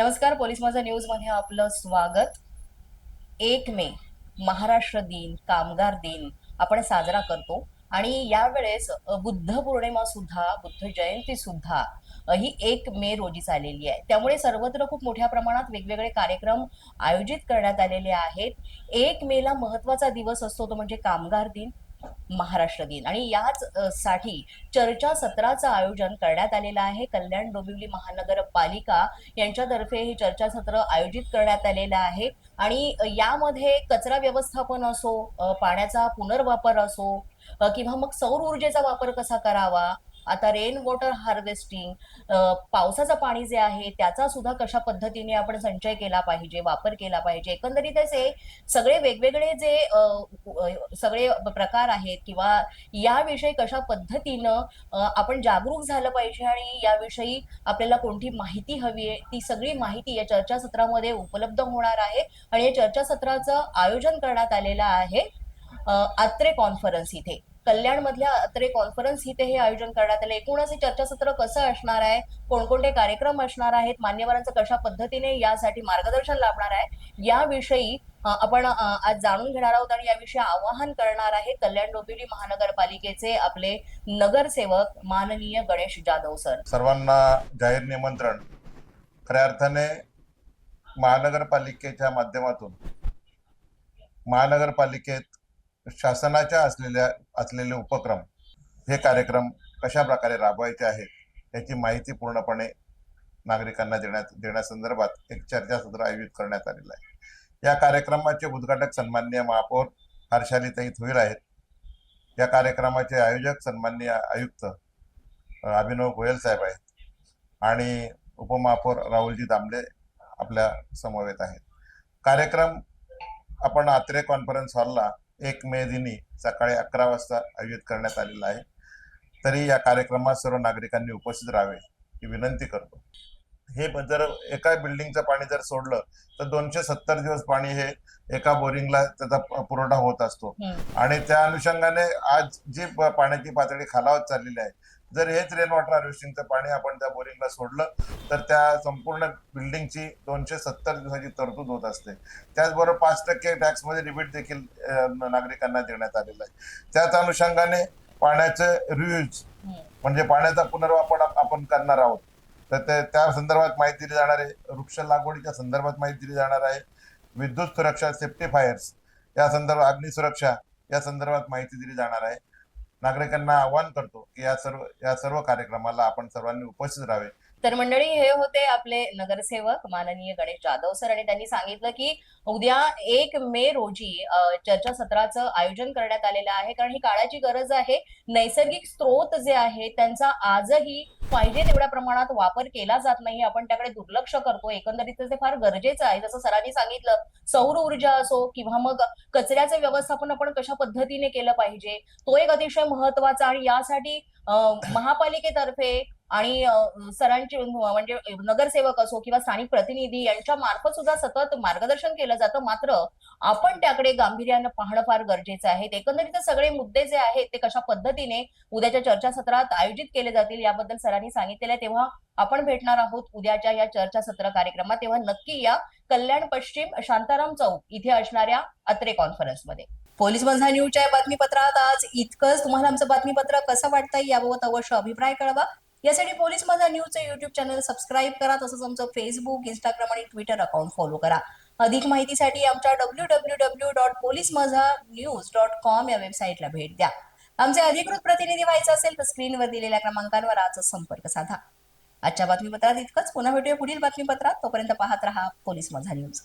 नमस्कार. पोलीस माझा न्यूज मध्ये आपलं स्वागत. 1 मे महाराष्ट्र दिन, कामगार दिन आपण साजरा करतो आणि यावेळेस बुद्ध पौर्णिमा सुद्धा, बुद्ध जयंती सुद्धा ही 1 मे रोजीच आलेली आहे. त्यामुळे सर्वत्र खूप मोठ्या प्रमाणात वेगवेगळे कार्यक्रम आयोजित करण्यात आलेले आहेत. 1 मे ला महत्वाचा दिवस असतो तो म्हणजे कामगार दिन, महाराष्ट्र दिन आणि याच साठी चर्चासत्राचं आयोजन करण्यात आलेलं आहे. कल्याण डोंबिवली महानगरपालिका यांच्यातर्फे हे चर्चासत्र आयोजित करण्यात आलेलं आहे आणि यामध्ये कचरा व्यवस्थापन असो, पाण्याचा पुनर्वापर असो, किंवा मग सौर ऊर्जेचा वापर कसा करावा, आता रेन वॉटर हार्वेस्टिंग, पावसाचं पाणी जे आहे त्याचा सुद्धा कशा पद्धतीने आपण संचय केला पाहिजे, वापर केला पाहिजे, एकंदरीतच हे सगळे वेगवेगळे जे सगळे प्रकार आहेत किंवा याविषयी कशा पद्धतीनं आपण जागरूक झालं पाहिजे आणि याविषयी आपल्याला कोणती माहिती हवी आहे ती सगळी माहिती या चर्चासत्रामध्ये उपलब्ध होणार आहे. आणि या चर्चासत्राचं आयोजन करण्यात आलेलं आहे आत्रे कॉन्फरन्स इथे, कल्याण मधल्या आत्रे कॉन्फरन्स इथे हे आयोजन करण्यात आलं. एकूणच हे चर्चासत्र कसं असणार आहे, कोणकोणते कार्यक्रम असणार आहेत, मान्यवरांचं कशा पद्धतीने यासाठी मार्गदर्शन लाभणार आहे, याविषयी आपण आज जाणून घेणार आहोत आणि याविषयी आवाहन करणार आहे कल्याण डोंबिवली महानगरपालिकेचे आपले नगरसेवक माननीय गणेश जाधव सर. सर्वांना जाहीर निमंत्रण. खऱ्या अर्थाने महानगरपालिकेच्या माध्यमातून महानगरपालिकेत शासनाच्या असलेले उपक्रम, हे कार्यक्रम कशा प्रकारे राबवायचे आहेत याची माहिती पूर्णपणे नागरिकांना देण्यासंदर्भात एक चर्चासत्र आयोजित करण्यात आलेलं आहे. या कार्यक्रमाचे उद्घाटक सन्माननीय महापौर हर्षालीताई थोईर आहेत. या कार्यक्रमाचे आयोजक सन्माननीय आयुक्त अभिनव गोयल साहेब आहेत आणि उपमहापौर राहुलजी दामले आपल्या समवेत आहेत. कार्यक्रम आपण आत्रे कॉन्फरन्स हॉलला 1 मे दिनी सकाळी 11 वाजता आयोजित करण्यात आलेला आहे. तरी या कार्यक्रमात सर्व नागरिकांनी उपस्थित राहावे ही विनंती करतो. हे जर एका बिल्डिंगचं पाणी जर सोडलं तर 270 दिवस पाणी हे एका बोरिंगला त्याचा पुरवठा होत असतो आणि त्या अनुषंगाने आज जी पाण्याची पातळी खालावत चाललेली आहे, जर हेच रेन वॉटर हार्वेस्टिंगचं पाणी आपण त्या बोरिंगला सोडलं तर त्या संपूर्ण बिल्डिंगची 270 दिवसाची तरतूद होत असते. त्याचबरोबर 5% टॅक्समध्ये रिबीट देखील नागरिकांना देण्यात आलेला आहे. त्याच अनुषंगाने पाण्याचं रियूज म्हणजे पाण्याचा पुनर्वापर आपण करणार आहोत, तर त्या संदर्भात माहिती दिली जाणार आहे. वृक्ष लागवडीच्या संदर्भात माहिती दिली जाणार आहे. विद्युत सुरक्षा, सेफ्टी फायर्स या संदर्भात, अग्निसुरक्षा या संदर्भात माहिती दिली जाणार आहे. नागरिकांना आवाहन करतो की या सर्व कार्यक्रमाला आपण सर्वांनी उपस्थित राहावे. तर मंडळी, हे होते आपले नगरसेवक माननीय गणेश जाधव सर आणि त्यांनी सांगितलं की उद्या 1 मे रोजी चर्चासत्राचं आयोजन करण्यात आलेलं आहे, कारण ही काळाची गरज आहे. नैसर्गिक स्रोत जे आहेत त्यांचा आजही पाहिजे तेवढ्या प्रमाणात वापर केला जात नाही, आपण त्याकडे दुर्लक्ष करतो. एकंदरीत ते फार गरजेचं आहे. जसं सरांनी सांगितलं, सौर ऊर्जा असो किंवा मग कचऱ्याचं व्यवस्थापन आपण कशा पद्धतीने केलं पाहिजे, तो एक अतिशय महत्वाचा. आणि यासाठी महापालिकेतर्फे आणि सरांचे म्हणजे नगरसेवक असो किंवा स्थानिक प्रतिनिधी यांच्या मार्फत सुद्धा सतत मार्गदर्शन केलं जातं. मात्र आपण त्याकडे गांभीर्यानं पाहणं फार गरजेचं आहे. एकंदरीत सगळे मुद्दे जे आहेत ते कशा पद्धतीने उद्याच्या चर्चासत्रात आयोजित केले जातील याबद्दल सरांनी सांगितलेलं आहे. तेव्हा आपण भेटणार आहोत उद्याच्या या चर्चासत्र कार्यक्रमात. तेव्हा नक्की या कल्याण पश्चिम शांताराम चौक इथे असणाऱ्या अत्रे कॉन्फरन्समध्ये. पोलीस माझा न्यूजच्या बातमीपत्रात आज इतकंच. तुम्हाला आमचं बातमीपत्र कसं वाटतंय याबाबत अवश्य अभिप्राय कळवा. यासाठी पोलीस माझा न्यूजचं युट्यूब चॅनल सबस्क्राईब करा. तसंच आमचं फेसबुक, इंस्टाग्राम आणि ट्विटर अकाउंट फॉलो करा. अधिक माहितीसाठी आमच्या www.policemazanews.com या वेबसाईटला भेट द्या. आमचे अधिकृत प्रतिनिधी व्हायचं असेल तर स्क्रीनवर दिलेल्या क्रमांकांवर आजच संपर्क साधा. आजच्या बातमीपत्रात इतकंच. पुन्हा भेटूया पुढील बातमीपत्रात. तोपर्यंत पाहत रहा पोलीस माझा न्यूज.